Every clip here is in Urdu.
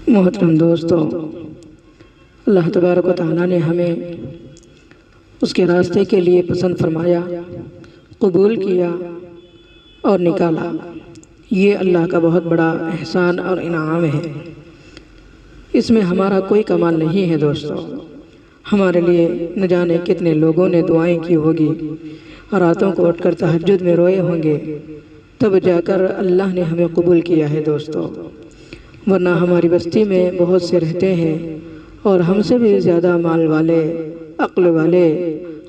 محترم دوستو، اللہ تبارک و تعالیٰ نے ہمیں اس کے راستے کے لیے پسند فرمایا، قبول کیا اور نکالا۔ یہ اللہ کا بہت بڑا احسان اور انعام ہے۔ اس میں ہمارا کوئی کمال نہیں ہے دوستو۔ ہمارے لیے نہ جانے کتنے لوگوں نے دعائیں کی ہوگی، راتوں کو اٹھ کر تہجد میں روئے ہوں گے، تب جا کر اللہ نے ہمیں قبول کیا ہے دوستو۔ ورنہ ہماری بستی میں بہت سے رہتے ہیں اور ہم سے بھی زیادہ مال والے، عقل والے،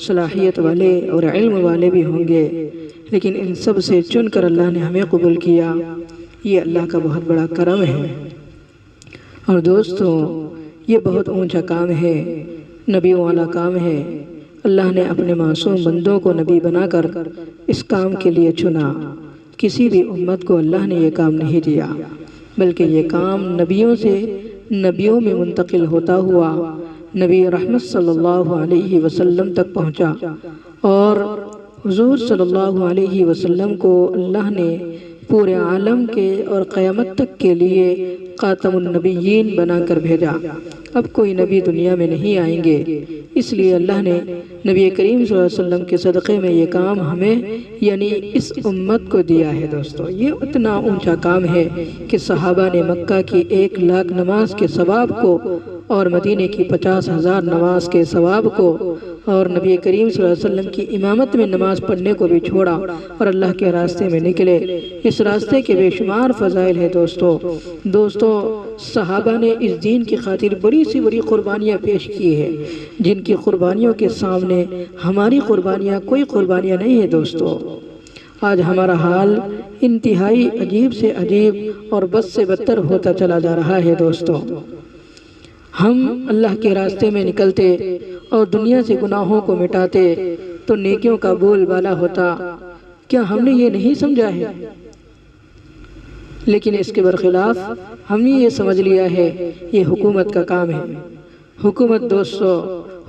صلاحیت والے اور علم والے بھی ہوں گے، لیکن ان سب سے چن کر اللہ نے ہمیں قبول کیا۔ یہ اللہ کا بہت بڑا کرم ہے۔ اور دوستو، یہ بہت اونچا کام ہے، نبیوں والا کام ہے۔ اللہ نے اپنے معصوم بندوں کو نبی بنا کر اس کام کے لیے چنا۔ کسی بھی امت کو اللہ نے یہ کام نہیں دیا، بلکہ یہ کام نبیوں سے نبیوں میں منتقل ہوتا ہوا نبی رحمت صلی اللہ علیہ وسلم تک پہنچا، اور حضور صلی اللہ علیہ وسلم کو اللہ نے پورے عالم کے اور قیامت تک کے لیے خاتم النبیین بنا کر بھیجا۔ اب کوئی نبی دنیا میں نہیں آئیں گے، اس لیے اللہ نے نبی کریم صلی اللہ علیہ وسلم کے صدقے میں یہ کام ہمیں یعنی اس امت کو دیا ہے دوستو۔ یہ اتنا اونچا کام ہے کہ صحابہ نے مکہ کی 1,00,000 نماز کے ثواب کو اور مدینے کی 50,000 نماز کے ثواب کو اور نبی کریم صلی اللہ علیہ وسلم کی امامت میں نماز پڑھنے کو بھی چھوڑا اور اللہ کے راستے میں نکلے۔ اس راستے کے بے شمار فضائل ہے دوستو۔ صحابہ نے اس دین کی خاطر بڑی سی بڑی قربانیاں پیش کی ہے، جن کی قربانیوں کے سامنے ہماری قربانیاں کوئی قربانیاں نہیں ہے دوستو۔ آج ہمارا حال انتہائی عجیب سے عجیب اور بد سے بدتر ہوتا چلا جا رہا ہے دوستو۔ ہم اللہ کے راستے میں نکلتے اور دنیا سے گناہوں کو مٹاتے تو نیکیوں کا بول بالا ہوتا۔ کیا ہم نے یہ نہیں سمجھا ہے؟ لیکن اس کے برخلاف ہم نے یہ سمجھ لیا ہے یہ حکومت کا کام ہے۔ حکومت دوستو،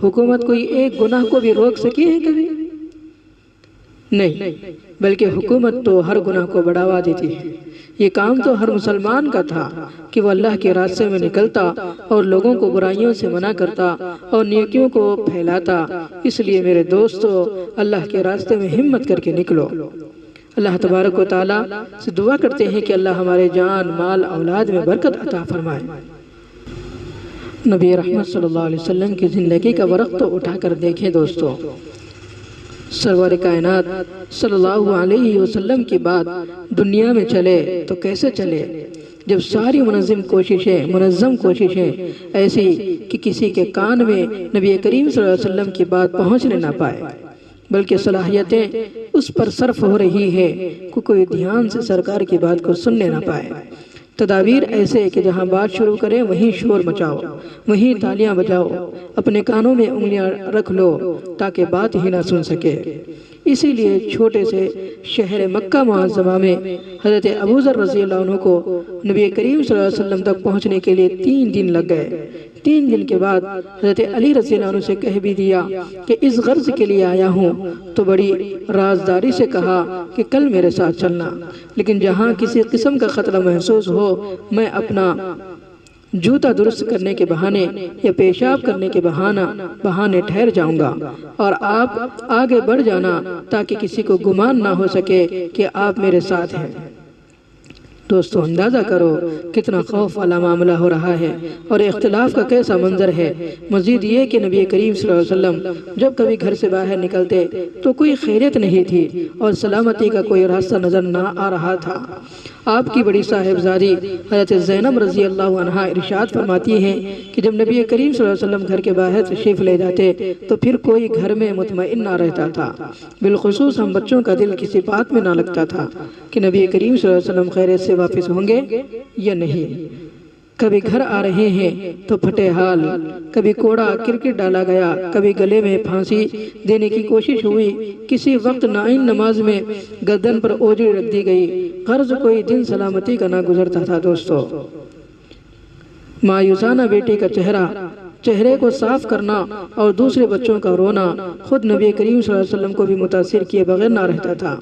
حکومت کوئی ایک گناہ کو بھی روک سکی ہے کبھی؟ نہیں، بلکہ حکومت تو ہر گناہ کو بڑھاوا دیتی ہے۔ یہ کام تو ہر مسلمان کا تھا کہ وہ اللہ کے راستے میں نکلتا اور لوگوں کو برائیوں سے منع کرتا اور نیکیوں کو پھیلاتا۔ اس لیے میرے دوستو، اللہ کے راستے میں ہمت کر کے نکلو۔ اللہ تبارک و تعالیٰ سے دعا کرتے ہیں کہ اللہ ہمارے جان، مال، اولاد میں برکت عطا فرمائے۔ نبی رحمت صلی اللہ علیہ وسلم کی زندگی کا ورق تو اٹھا کر دیکھیں دوستو۔ سرور کائنات صلی اللہ علیہ وسلم کی بات دنیا میں چلے تو کیسے چلے، جب ساری منظم کوششیں ایسی کہ کسی کے کان میں نبی کریم صلی اللہ علیہ وسلم کی بات پہنچنے نہ پائے، بلکہ صلاحیتیں اس پر صرف ہو رہی ہے کہ کوئی دھیان سے سرکار کی بات کو سننے نہ پائے۔ تدابیر ایسے کہ جہاں بات شروع کریں وہیں شور مچاؤ، وہیں تالیاں بجاؤ، اپنے کانوں میں انگلیاں رکھ لو تاکہ بات ہی نہ سن سکے۔ اسی لیے چھوٹے سے شہر مکہ معظمہ میں حضرت ابو ذر رضی اللہ عنہ کو نبی کریم صلی اللہ علیہ وسلم تک پہنچنے کے لیے 3 دن لگ گئے۔ 3 دن کے بعد حضرت علی رضی اللہ عنہ سے کہہ بھی دیا کہ اس غرض کے لیے آیا ہوں، تو بڑی رازداری سے کہا کہ کل میرے ساتھ چلنا، لیکن جہاں کسی قسم کا خطرہ محسوس ہو میں اپنا جوتا درست کرنے کے بہانے یا پیشاب کرنے کے بہانے ٹھہر جاؤں گا، اور آپ آگے بڑھ جانا تاکہ کسی کو گمان نہ ہو سکے کہ آپ میرے ساتھ ہیں۔ دوستو، اندازہ کرو کتنا خوف والا معاملہ ہو رہا ہے اور اختلاف کا کیسا منظر ہے۔ مزید یہ کہ نبی کریم صلی اللہ علیہ وسلم جب کبھی گھر سے باہر نکلتے تو کوئی خیریت نہیں تھی اور سلامتی کا کوئی راستہ نظر نہ آ رہا تھا۔ آپ کی بڑی صاحبزادی حضرت زینب رضی اللہ عنہا ارشاد فرماتی ہیں کہ جب نبی کریم صلی اللہ علیہ وسلم گھر کے باہر تشریف لے جاتے تو پھر کوئی گھر میں مطمئن نہ رہتا تھا، بالخصوص ہم بچوں کا دل کسی بات میں نہ لگتا تھا کہ نبی کریم صلی اللہ علیہ وسلم خیریت سے واپس ہوں گے یا نہیں۔ کبھی گھر آ رہے ہیں تو پھٹے حال، کبھی کوڑا کرکٹ ڈالا گیا، کبھی گلے میں پھانسی دینے کی کوشش ہوئی، کسی وقت نائن نماز میں گردن پر اوجھل رکھ دی گئی، غرض کوئی دن سلامتی کا نہ گزرتا تھا دوستو۔ مایوسانہ بیٹی کا چہرہ چہرے کو صاف کرنا اور دوسرے بچوں کا رونا خود نبی کریم صلی اللہ علیہ وسلم کو بھی متاثر کیے بغیر نہ رہتا تھا۔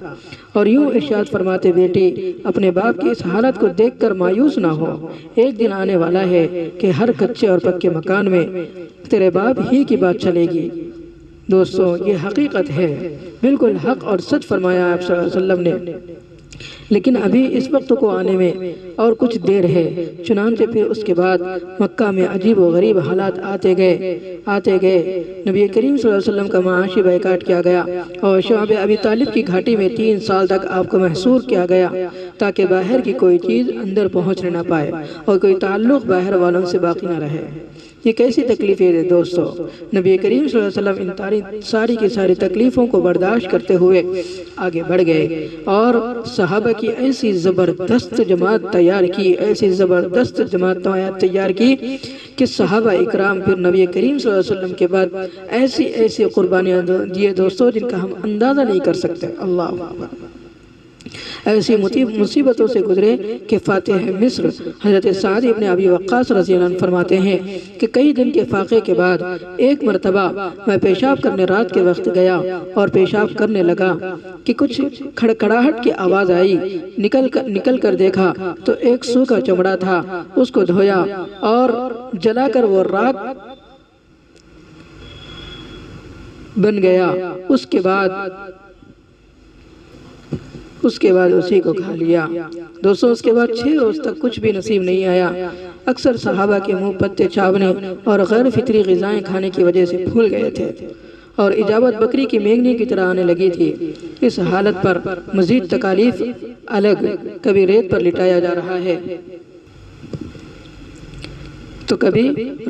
اور یوں ارشاد فرماتے، بیٹی اپنے باپ کی اس حالت کو دیکھ کر مایوس نہ ہو، ایک دن آنے والا ہے کہ ہر کچے اور پکے مکان میں تیرے باپ ہی کی بات چلے گی۔ دوستو یہ حقیقت ہے، بالکل حق اور سچ فرمایا آپ صلی اللہ علیہ وسلم نے، لیکن ابھی اس وقت کو آنے میں اور کچھ دیر ہے۔ چنانچہ پھر اس کے بعد مکہ میں عجیب و غریب حالات آتے گئے۔ نبی کریم صلی اللہ علیہ وسلم کا معاشی بائیکاٹ کیا گیا اور شعب ابی طالب کی گھاٹی میں 3 سال تک آپ کو محصور کیا گیا تاکہ باہر کی کوئی چیز اندر پہنچنے نہ پائے اور کوئی تعلق باہر والوں سے باقی نہ رہے۔ یہ کیسی تکلیفیں ہے دوستو؟ نبی کریم صلی اللہ علیہ وسلم ان ساری کی ساری تکلیفوں کو برداشت کرتے ہوئے آگے بڑھ گئے اور صحابہ کی ایسی زبردست جماعت تیار کی کہ صحابہ اکرام پھر نبی کریم صلی اللہ علیہ وسلم کے بعد ایسی قربانیاں دیے دوستو جن کا ہم اندازہ نہیں کر سکتے۔ اللہ اکبر! ایسی مصیبتوں سے گزرے کہ فاتح مصر حضرت سعد ابن ابی وقاص رضی اللہ عنہ فرماتے ہیں کہ کئی دن کے فاقے کے بعد ایک مرتبہ میں پیشاب کرنے رات کے وقت گیا اور پیشاب کرنے لگا کہ کچھ کھڑکھڑاہٹ کی آواز آئی۔ نکل کر دیکھا تو ایک سو کا چمڑا تھا، اس کو دھویا اور جلا کر وہ راکھ بن گیا۔ اس کے بعد اسی کو کھا لیا۔ دوستو اس کے بعد 6 روز تک کچھ بھی نصیب نہیں آیا۔ اکثر صحابہ کے منہ پتے چاونے اور غیر فطری غذائیں کھانے کی وجہ سے پھول گئے تھے اور اجابت بکری کی مینگنی کی طرح آنے لگی تھی۔ اس حالت پر مزید تکالیف الگ، کبھی ریت پر لٹایا جا رہا ہے تو کبھی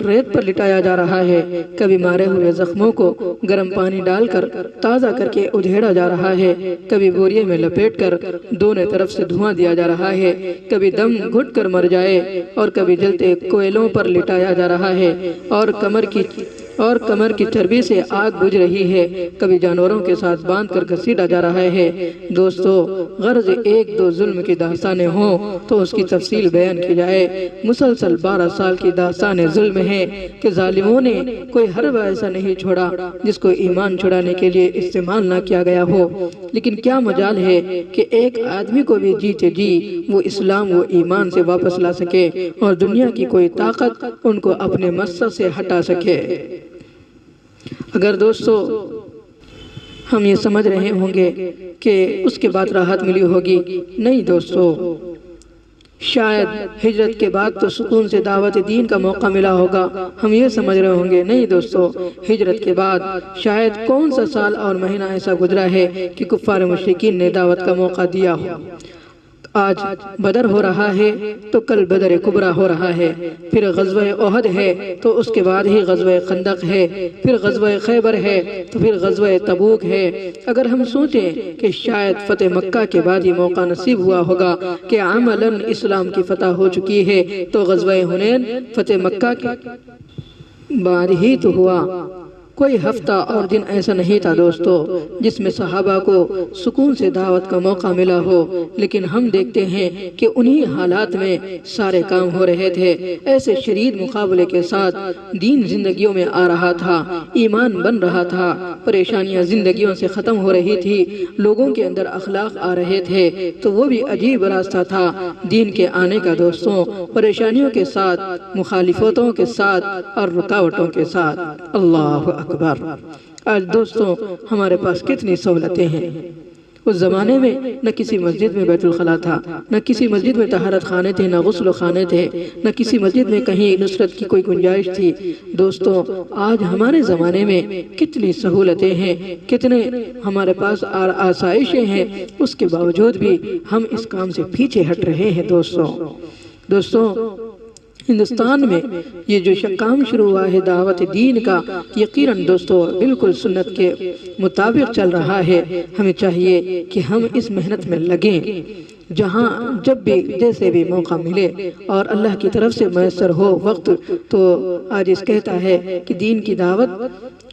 ریت پر لٹایا جا رہا ہے، کبھی مارے ہوئے زخموں کو گرم پانی ڈال کر تازہ کر کے ادھیڑا جا رہا ہے، کبھی بوریے میں لپیٹ کر دونوں طرف سے دھواں دیا جا رہا ہے، کبھی دم گھٹ کر مر جائے اور کبھی جلتے کوئلوں پر لٹایا جا رہا ہے اور کمر کی چربی سے آگ بجھ رہی ہے، کبھی جانوروں کے ساتھ باندھ کر گھسیٹا جا رہا ہے۔ دوستو غرض 1-2 ظلم کی داستانیں ہوں تو اس کی تفصیل بیان کی جائے۔ مسلسل 12 سال کی داستان ظلم ہے کہ ظالموں نے کوئی حربہ ایسا نہیں چھوڑا جس کو ایمان چھڑانے کے لیے استعمال نہ کیا گیا ہو، لیکن کیا مجال ہے کہ ایک آدمی کو بھی جیتے جی وہ اسلام و ایمان سے واپس لا سکے اور دنیا کی کوئی طاقت ان کو اپنے مقصد سے ہٹا سکے۔ اگر دوستو ہم یہ سمجھ رہے ہوں گے کہ اس کے بعد راحت ملی ہوگی، نہیں دوستو، شاید ہجرت کے بعد تو سکون سے دعوت دین کا موقع ملا ہوگا، ہم یہ سمجھ رہے ہوں گے، نہیں دوستو، ہجرت کے بعد شاید کون سا سال اور مہینہ ایسا گزرا ہے کہ کفار مشرکین نے دعوت کا موقع دیا ہو۔ آج بدر ہو رہا ہے تو کل بدر کبریٰ ہو رہا ہے، پھر غزوہ احد ہے تو اس کے بعد ہی غزوہ خندق ہے، پھر غزوہ خیبر ہے تو پھر غزوہ تبوک ہے۔ اگر ہم سوچیں کہ شاید فتح مکہ کے بعد یہ موقع نصیب ہوا ہوگا کہ عملاً اسلام کی فتح ہو چکی ہے، تو غزوہ حنین فتح مکہ کے بعد ہی تو ہوا۔ کوئی ہفتہ اور دن ایسا نہیں تھا دوستو جس میں صحابہ کو سکون سے دعوت کا موقع ملا ہو، لیکن ہم دیکھتے ہیں کہ انہی حالات میں سارے کام ہو رہے تھے۔ ایسے شدید مقابلے کے ساتھ دین زندگیوں میں آ رہا تھا، ایمان بن رہا تھا، پریشانیاں زندگیوں سے ختم ہو رہی تھی، لوگوں کے اندر اخلاق آ رہے تھے، تو وہ بھی عجیب راستہ تھا دین کے آنے کا دوستوں، پریشانیوں کے ساتھ، مخالفتوں کے ساتھ اور رکاوٹوں کے ساتھ۔ اللہ اکبر! آج دوستوں ہمارے پاس کتنی سہولتیں ہیں۔ اس زمانے میں نہ کسی مسجد میں بیت الخلا تھا، نہ کسی مسجد میں طہارت خانے تھے، نہ غسل خانے تھے، نہ کسی مسجد میں کہیں نصرت کی کوئی گنجائش تھی۔ دوستوں آج ہمارے زمانے میں کتنی سہولتیں ہیں، کتنے ہمارے پاس آسائشیں ہیں، اس کے باوجود بھی ہم اس کام سے پیچھے ہٹ رہے ہیں۔ دوستوں ہندوستان میں یہ جو کام شروع ہوا ہے دعوت دین کا، یقیناً دوستو بالکل سنت کے مطابق چل رہا ہے۔ ہمیں چاہیے کہ ہم اس محنت میں لگیں، جہاں جب بھی جیسے بھی موقع ملے اور اللہ کی طرف سے میسر ہو وقت، تو آج اس کہتا ہے کہ دین کی دعوت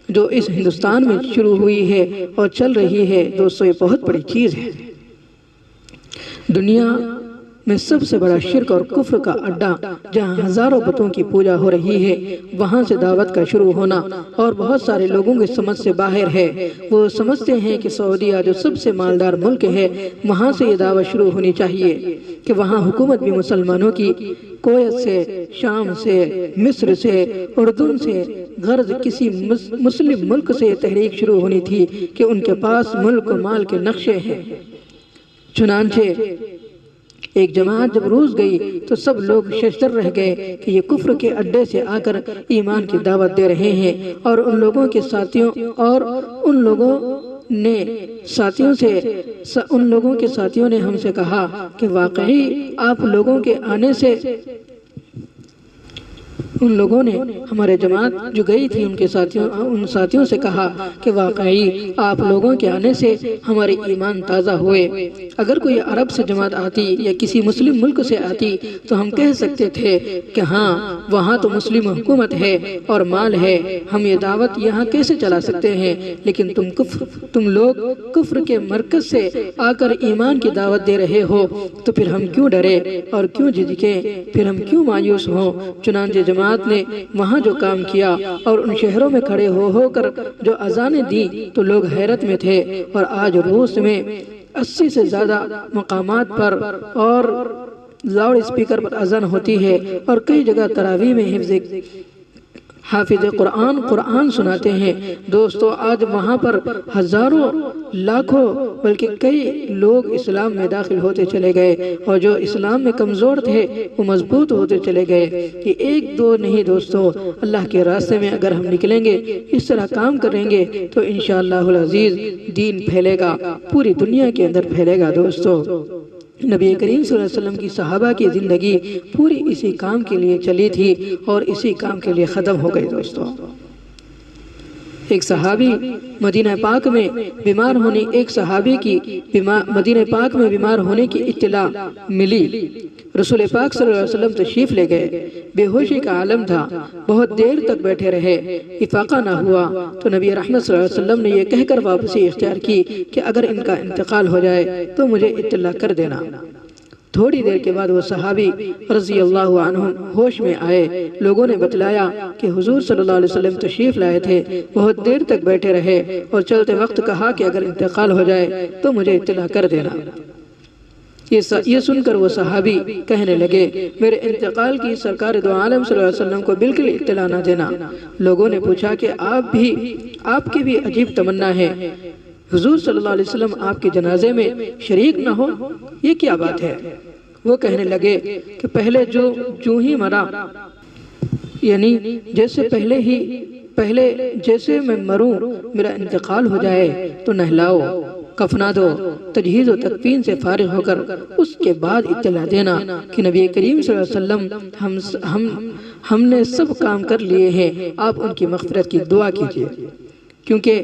جو اس ہندوستان میں شروع ہوئی ہے اور چل رہی ہے دوستو، یہ بہت بڑی چیز ہے۔ دنیا میں سب سے بڑا شرک اور کفر کا اڈا جہاں ہزاروں بتوں کی پوجا ہو رہی ہے، وہاں سے دعوت کا شروع ہونا اور بہت سارے لوگوں کے سمجھ سے باہر ہے۔ وہ سمجھتے ہیں کہ سعودیہ جو سب سے مالدار ملک ہے، وہاں سے یہ دعوت شروع ہونی چاہیے کہ وہاں حکومت بھی مسلمانوں کی، کویت سے، شام سے، مصر سے، اردن سے، غرض کسی مسلم ملک سے یہ تحریک شروع ہونی تھی کہ ان کے پاس ملک و مال کے نقشے ہیں۔ چنانچہ ایک جماعت جب روس گئی تو سب لوگ ششدر رہ گئے کہ یہ کفر کے اڈے سے آ کر ایمان کی دعوت دے رہے ہیں، اور ان لوگوں کے ساتھیوں نے ہم سے کہا کہ واقعی آپ لوگوں کے آنے سے، ان لوگوں نے ہمارے جماعت جو گئی تھی ان ساتھیوں سے کہا کہ واقعی آپ لوگوں کے آنے سے ہمارے ایمان تازہ ہوئے۔ اگر کوئی عرب سے جماعت آتی یا کسی مسلم ملک سے آتی تو ہم کہہ سکتے تھے کہ ہاں وہاں تو مسلم حکومت ہے اور مال ہے، ہم یہ دعوت یہاں کیسے چلا سکتے ہیں، لیکن تم لوگ کفر کے مرکز سے آ کر ایمان کی دعوت دے رہے ہو، تو پھر ہم کیوں ڈرے اور کیوں جھجکیں، پھر ہم کیوں مایوس ہوں۔ چنانچہ جماعت نے وہاں جو کام کیا اور ان شہروں میں کھڑے ہو کر جو اذانیں دی تو لوگ حیرت میں تھے، اور آج روس میں 80 سے زیادہ مقامات پر اور لاؤڈ اسپیکر پر اذان ہوتی ہے، اور کئی جگہ تراویح میں حافظ قرآن سناتے ہیں۔ دوستو آج وہاں پر ہزاروں، لاکھوں، بلکہ کئی لوگ اسلام میں داخل ہوتے چلے گئے، اور جو اسلام میں کمزور تھے وہ مضبوط ہوتے چلے گئے۔ یہ ایک دو نہیں دوستو، اللہ کے راستے میں اگر ہم نکلیں گے، اس طرح کام کریں گے تو انشاءاللہ العزیز دین پھیلے گا، پوری دنیا کے اندر پھیلے گا۔ دوستو نبی کریم صلی اللہ علیہ وسلم کی صحابہ کی زندگی پوری اسی کام کے لیے چلی تھی اور اسی کام کے لیے ختم ہو گئی۔ دوستو ایک صحابی مدینہ پاک میں بیمار ہونے کی اطلاع ملی، رسول پاک صلی اللہ علیہ وسلم تشریف لے گئے، بے ہوشی کا عالم تھا، بہت دیر تک بیٹھے رہے، افاقہ نہ ہوا تو نبی رحمت صلی اللہ علیہ وسلم نے یہ کہہ کر واپسی اختیار کی کہ اگر ان کا انتقال ہو جائے تو مجھے اطلاع کر دینا۔ تھوڑی دیر کے بعد وہ صحابی رضی اللہ عنہ ہوش میں آئے، لوگوں نے بتلایا کہ حضور صلی اللہ علیہ وسلم تشریف لائے تھے، بہت دیر تک بیٹھے رہے اور چلتے وقت کہا کہ اگر انتقال ہو جائے تو مجھے اطلاع کر دینا۔ یہ سن کر وہ صحابی کہنے لگے، میرے انتقال کی سرکار دو عالم صلی اللہ علیہ وسلم کو بالکل اطلاع نہ دینا۔ لوگوں نے پوچھا کہ آپ کی بھی عجیب تمنا ہے، حضور صلی اللہ علیہ وسلم آپ کے جنازے میں شریک نہ ہو، یہ کیا بات ہے؟ وہ کہنے لگے کہ پہلے جو ہی مرا، یعنی جیسے میں مروں، میرا انتقال ہو جائے تو نہلاؤ، کفنا دو، تجہیز و تکفین سے فارغ ہو کر اس کے بعد اطلاع دینا کہ نبی کریم صلی اللہ علیہ وسلم ہم نے سب کام کر لیے ہیں، آپ ان کی مغفرت کی دعا کیجئے، کیونکہ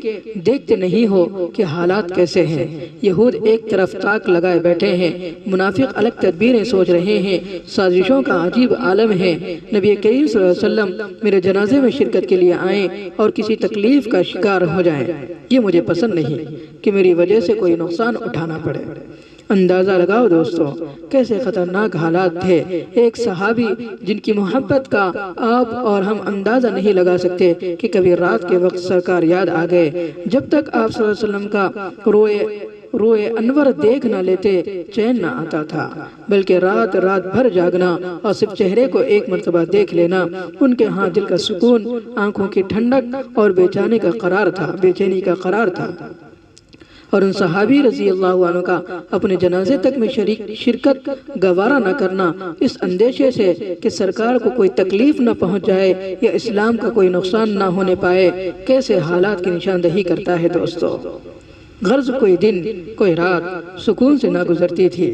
دیکھتے نہیں ہو کہ حالات کیسے ہیں۔ یہود ایک طرف تاک لگائے بیٹھے ہیں، منافق الگ تدبیریں سوچ رہے ہیں، سازشوں کا عجیب عالم ہے۔ نبی کریم صلی اللہ علیہ وسلم میرے جنازے میں شرکت کے لیے آئیں اور کسی تکلیف کا شکار ہو جائیں، یہ مجھے پسند نہیں کہ میری وجہ سے کوئی نقصان اٹھانا پڑے۔ اندازہ لگاؤ دوستو کیسے خطرناک حالات تھے۔ ایک صحابی جن کی محبت کا آپ اور ہم اندازہ نہیں لگا سکتے کہ کبھی رات کے وقت سرکار یاد آ گئے، جب تک آپ صلی اللہ علیہ وسلم کا روئے انور دیکھ نہ لیتے چین نہ آتا تھا، بلکہ رات بھر جاگنا اور صرف چہرے کو ایک مرتبہ دیکھ لینا ان کے ہاں دل کا سکون، آنکھوں کی ٹھنڈک اور بے چینی کا قرار تھا۔ اور ان صحابی رضی اللہ عنہ کا اپنے جنازے تک میں شرکت گوارا نہ کرنا، اس اندیشے سے کہ سرکار کو کوئی تکلیف نہ پہنچ جائے یا اسلام کا کوئی نقصان نہ ہونے پائے، کیسے حالات کی نشاندہی کرتا ہے دوستو۔ غرض کوئی دن کوئی رات سکون سے نہ گزرتی تھی،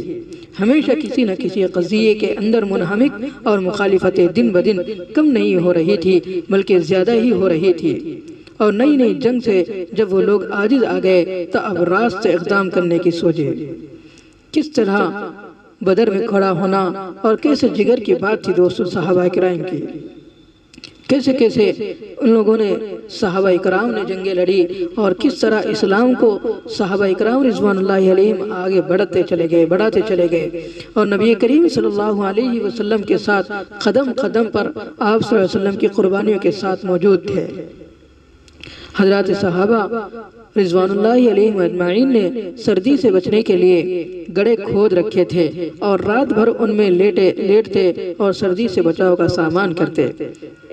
ہمیشہ کسی نہ کسی قضیے کے اندر منہمک اور مخالفتیں دن بدن کم نہیں ہو رہی تھی بلکہ زیادہ ہی ہو رہی تھی۔ اور نئی جنگ سے جب وہ لوگ عاجز آ گئے تو اب راست سے اقدام کرنے کی سوچے۔ کس طرح بدر میں کھڑا ہونا اور کیسے جگر کی بات تھی دوستو صحابہ کرام کی۔ کیسے کیسے ان لوگوں نے صحابہ اکرام نے جنگیں لڑی اور کس طرح اسلام کو صحابہ اکرام رضوان اللہ علیہم آگے بڑھاتے چلے گئے اور نبی کریم صلی اللہ علیہ وسلم کے ساتھ قدم قدم پر آپ صلی اللہ علیہ وسلم کی قربانیوں کے ساتھ موجود تھے۔ حضرات صحابہ رضوان اللہ علیہم اجمعین نے سردی سے بچنے کے لیے گڑھے کھود رکھے تھے اور رات بھر ان میں لیٹتے اور سردی سے بچاؤ کا سامان کرتے۔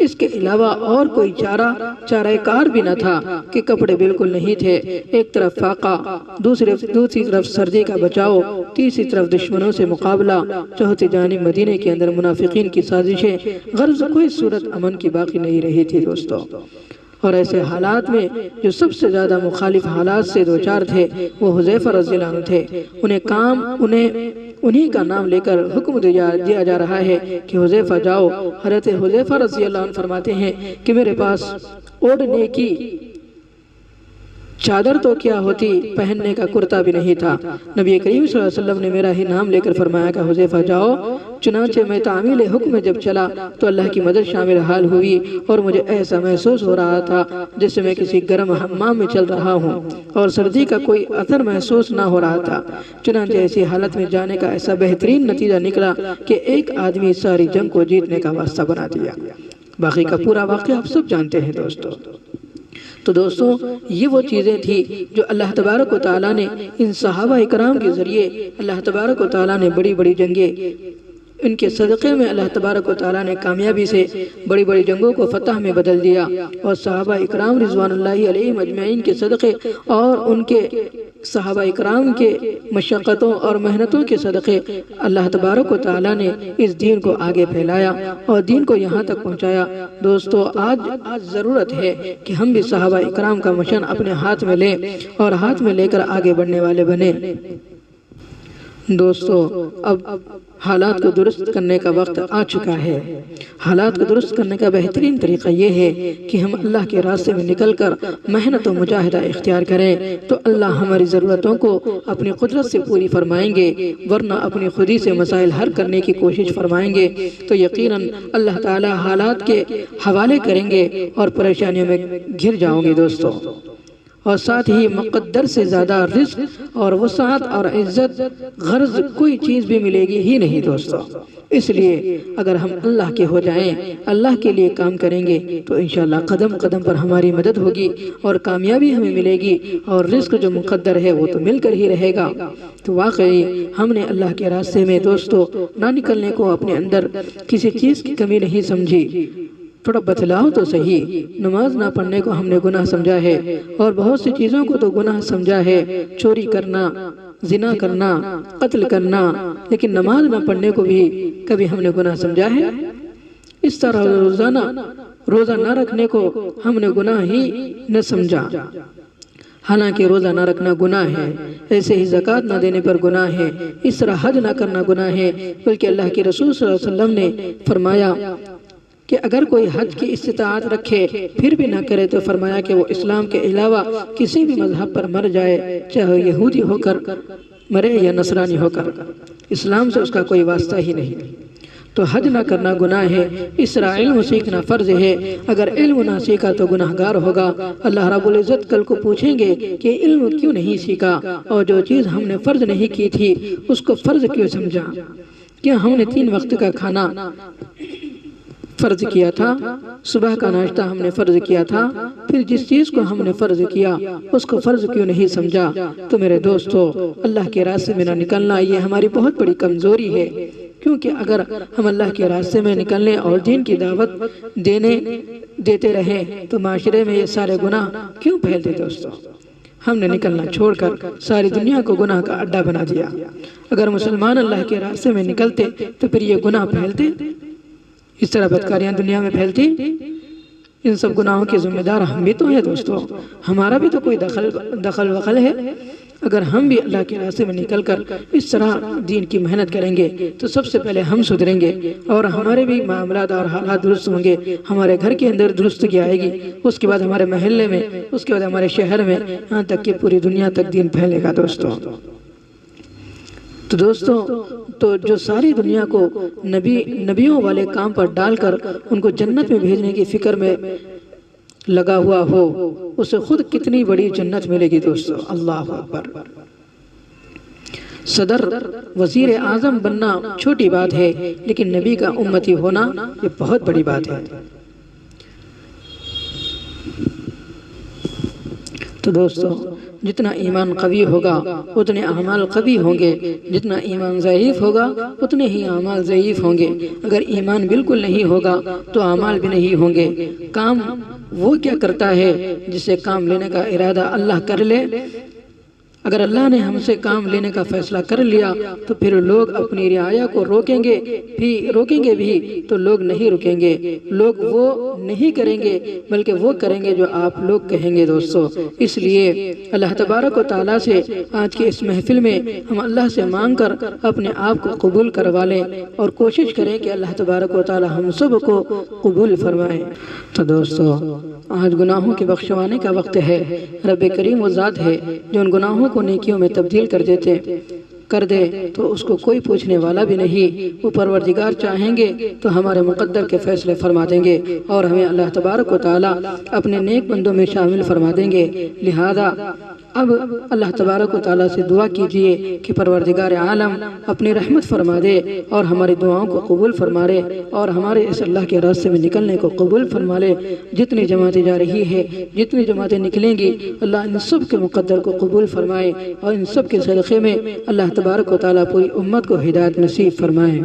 اس کے علاوہ اور کوئی چارہ کار بھی نہ تھا کہ کپڑے بالکل نہیں تھے۔ ایک طرف فاقہ، دوسری طرف سردی کا بچاؤ، تیسری طرف دشمنوں سے مقابلہ، چوتھی جانب مدینے کے اندر منافقین کی سازشیں، غرض کوئی صورت امن کی باقی نہیں رہی تھی دوستو۔ اور ایسے حالات میں جو سب سے زیادہ مخالف حالات سے دوچار تھے وہ حذیفہ رضی اللہ عنہ تھے۔ انہیں کا نام لے کر حکم دیا جا رہا ہے کہ حذیفہ جاؤ۔ حضرت حذیفہ رضی اللہ عنہ فرماتے ہیں کہ میرے پاس اوڑھنے کی چادر تو کیا ہوتی، پہننے کا کرتا بھی نہیں تھا۔ نبی کریم صلی اللہ علیہ وسلم نے میرا ہی نام لے کر فرمایا کہ حذیفہ جاؤ۔ چنانچہ میں تعمیل حکم میں جب چلا تو اللہ کی مدد شامل حال ہوئی اور مجھے ایسا محسوس ہو رہا تھا جیسے میں کسی گرم حمام میں چل رہا ہوں اور سردی کا کوئی اثر محسوس نہ ہو رہا تھا۔ چنانچہ ایسی حالت میں جانے کا ایسا بہترین نتیجہ نکلا کہ ایک آدمی ساری جنگ کو جیتنے کا واسطہ بنا دیا۔ باقی کا پورا واقعہ آپ سب جانتے ہیں دوستو۔ تو دوستو یہ وہ چیزیں تھی جو اللہ تبارک و تعالیٰ نے ان صحابہ اکرام کے ذریعے اللہ تبارک و تعالیٰ نے بڑی بڑی جنگیں، ان کے صدقے میں اللہ تبارک و تعالیٰ نے کامیابی سے بڑی بڑی جنگوں کو فتح میں بدل دیا، اور صحابہ اکرام رضوان اللہ علیہم اجمعین کے صدقے اور ان کے صحابہ اکرام کے مشقتوں اور محنتوں کے صدقے اللہ تبارک و تعالیٰ نے اس دین کو آگے پھیلایا اور دین کو یہاں تک پہنچایا۔ دوستو آج ضرورت ہے کہ ہم بھی صحابہ اکرام کا مشن اپنے ہاتھ میں لیں اور ہاتھ میں لے کر آگے بڑھنے والے بنیں۔ دوستو اب حالات کو درست کرنے کا وقت آ چکا ہے۔ حالات کو درست کرنے کا بہترین طریقہ یہ ہے کہ ہم اللہ کے راستے میں نکل کر محنت و مجاہدہ اختیار کریں تو اللہ ہماری ضرورتوں کو اپنی قدرت سے پوری فرمائیں گے، ورنہ اپنی خودی سے مسائل حل کرنے کی کوشش فرمائیں گے تو یقیناً اللہ تعالی حالات کے حوالے کریں گے اور پریشانیوں میں گھر جاؤں گے دوستو۔ اور ساتھ ہی مقدر سے زیادہ رزق اور وسعت اور عزت غرض کوئی چیز بھی ملے گی ہی نہیں دوستو۔ اس لیے اگر ہم اللہ کے ہو جائیں، اللہ کے لیے کام کریں گے تو انشاءاللہ قدم قدم پر ہماری مدد ہوگی اور کامیابی ہمیں ملے گی، اور رزق جو مقدر ہے وہ تو مل کر ہی رہے گا۔ تو واقعی ہم نے اللہ کے راستے میں دوستو نہ نکلنے کو اپنے اندر کسی چیز کی کمی نہیں سمجھی۔ تھوڑا بتلاؤ تو صحیح، نماز نہ پڑھنے کو ہم نے گناہ سمجھا ہے اور بہت سی چیزوں کو تو گناہ سمجھا ہے، چوری کرنا، زنا کرنا، قتل کرنا، لیکن نماز نہ پڑھنے کو بھی کبھی ہم نے گناہ سمجھا ہے؟ اس طرح روزہ نہ رکھنے کو ہم نے گناہ ہی نہ سمجھا، حالانکہ روزہ نہ رکھنا گناہ ہے، ایسے ہی زکوٰۃ نہ دینے پر گناہ ہے، اس طرح حج نہ کرنا گناہ ہے، بلکہ اللہ کے رسول صلی اللہ علیہ وسلم نے فرمایا کہ اگر کوئی حج کی استطاعت رکھے پھر بھی نہ کرے تو فرمایا کہ وہ اسلام کے علاوہ کسی بھی مذہب پر مر جائے، چاہے یہودی ہو کر مرے یا نصرانی ہو کر، اسلام سے اس کا کوئی واسطہ ہی نہیں۔ تو حج نہ کرنا گناہ ہے، اس طرح علم سیکھنا فرض ہے، اگر علم نہ سیکھا تو گناہگار ہوگا۔ اللہ رب العزت کل کو پوچھیں گے کہ علم کیوں نہیں سیکھا، اور جو چیز ہم نے فرض نہیں کی تھی اس کو فرض کیوں سمجھا؟ کیا ہم نے 3 وقت کا کھانا فرض کیا تھا، صبح کا ناشتہ ہم نے فرض کیا تھا، پھر جس چیز کو ہم نے فرض کیا اس کو فرض کیوں نہیں سمجھا؟ تو میرے دوستو اللہ کے راستے میں نہ نکلنا یہ ہماری بہت بڑی کمزوری ہے، کیونکہ اگر ہم اللہ کے راستے میں نکلنے اور دین کی دعوت دیتے رہیں تو معاشرے میں یہ سارے گناہ کیوں پھیلتے دوستو؟ ہم نے نکلنا چھوڑ کر ساری دنیا کو گناہ کا اڈا بنا دیا۔ اگر مسلمان اللہ کے راستے میں نکلتے تو پھر یہ گناہ پھیلتے؟ اس طرح بدکاریاں دنیا میں پھیلتی؟ ان سب گناہوں کے ذمہ دار ہم بھی تو ہیں دوستو، ہمارا بھی تو کوئی دخل وخل ہے۔ اگر ہم بھی اللہ کے راستے میں نکل کر اس طرح دین کی محنت کریں گے تو سب سے پہلے ہم سدھریں گے اور ہمارے بھی معاملات اور حالات درست ہوں گے، ہمارے گھر کے اندر درستگی آئے گی، اس کے بعد ہمارے محلے میں، اس کے بعد ہمارے شہر میں، یہاں تک کہ پوری دنیا تک دین پھیلے گا دوستو۔ تو دوستوں، تو جو ساری دنیا کو نبیوں والے کام پر ڈال کر ان کو جنت میں بھیجنے کی فکر میں لگا ہوا ہو، اسے خود کتنی بڑی جنت ملے گی دوستوں۔ اللہ اکبر۔ صدر وزیر اعظم بننا چھوٹی بات ہے، لیکن نبی کا امتی ہونا یہ بہت بڑی بات ہے۔ تو دوستو، جتنا ایمان قوی ہوگا اتنے اعمال قوی ہوں گے، جتنا ایمان ضعیف ہوگا اتنے ہی اعمال ضعیف ہوں گے۔ اگر ایمان بالکل نہیں ہوگا تو اعمال بھی نہیں ہوں گے۔ کام وہ کیا کرتا ہے جسے کام لینے کا ارادہ اللہ کر لے؟ اگر اللہ نے ہم سے کام لینے کا فیصلہ کر لیا تو پھر لوگ اپنی رعایا کو روکیں گے بھی تو لوگ نہیں رکیں گے۔ لوگ وہ نہیں کریں گے بلکہ وہ کریں گے جو آپ لوگ کہیں گے دوستو۔ اس لیے اللہ تبارک و تعالیٰ سے آج کی اس محفل میں ہم اللہ سے مانگ کر اپنے آپ کو قبول کروا لیں اور کوشش کریں کہ اللہ تبارک و تعالیٰ ہم سب کو قبول فرمائیں۔ تو دوستو، آج گناہوں کے بخشوانے کا وقت ہے۔ رب کریم وہ ذات ہے جو ان گناہوں کو نیکیوں میں تبدیل کر دے تو اس کو کوئی پوچھنے والا بھی نہیں۔ وہ پروردگار چاہیں گے تو ہمارے مقدر کے فیصلے فرما دیں گے اور ہمیں اللہ تبارک و تعالیٰ اپنے نیک بندوں میں شامل فرما دیں گے۔ لہذا اب اللہ تبارک و تعالیٰ سے دعا کیجئے کہ پروردگار عالم اپنی رحمت فرما دے اور ہماری دعاؤں کو قبول فرما لے اور ہمارے اس اللہ کے راستے میں نکلنے کو قبول فرما لے۔ جتنی جماعتیں جا رہی ہے، جتنی جماعتیں نکلیں گی، اللہ ان سب کے مقدر کو قبول فرمائے اور ان سب کے صدقے میں اللہ تبارک و تعالیٰ پوری امت کو ہدایت نصیب فرمائے۔